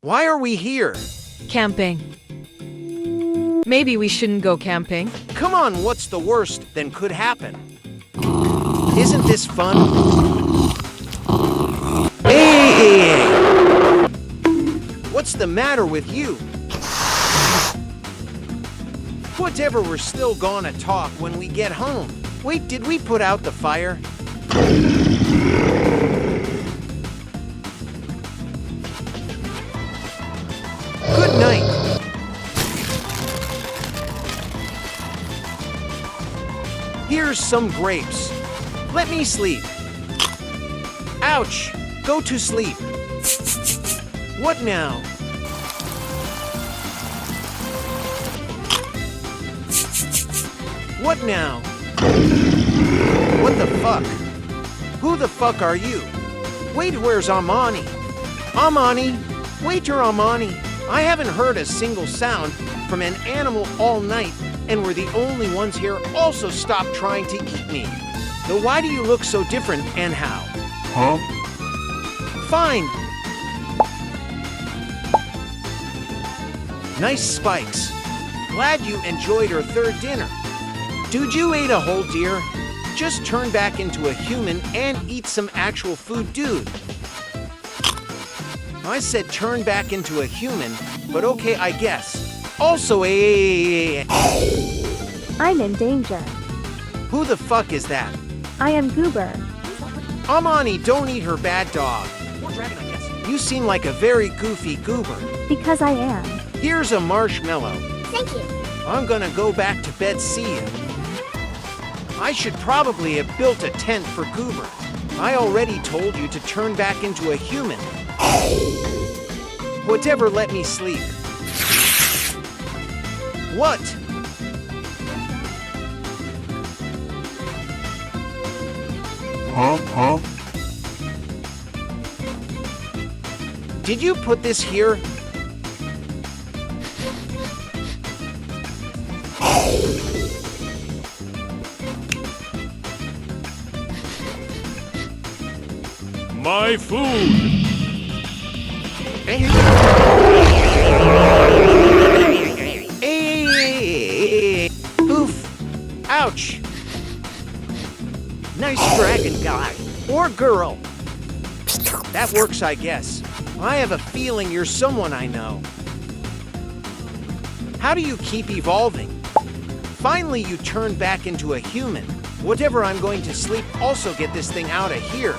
Why are we here? Camping. Maybe we shouldn't go camping. Come on, what's the worst that could happen? Isn't this fun? Hey! What's the matter with you? Whatever, we're still gonna talk when we get home. Wait, did we put out the fire? Good night. Here's some grapes. Let me sleep. Ouch! Go to sleep. What now? What now? What the fuck? Who the fuck are you? Wait, where's Amani? Amani? Wait, you're Amani. I haven't heard a single sound from an animal all night, and we're the only ones here. Also, stop trying to eat me. Though why do you look so different and how? Huh? Fine. Nice spikes. Glad you enjoyed our third dinner. Dude, you ate a whole deer? Just turn back into a human and eat some actual food, dude. I said turn back into a human, but okay, I guess. Also, I'm in danger. Who the fuck is that? I am Goober. Amani, don't eat her bad dog. Or dragon, I guess. You seem like a very goofy goober. Because I am. Here's a marshmallow. Thank you. I'm gonna go back to bed, see ya. I should probably have built a tent for Goober. I already told you to turn back into a human. Whatever, let me sleep. What? Huh? Did you put this here? My food! Oof. Ouch. Nice dragon guy. Or girl. That works, I guess. I have a feeling you're someone I know. How do you keep evolving? Finally, you turn back into a human. Whatever, I'm going to sleep. Also, get this thing out of here.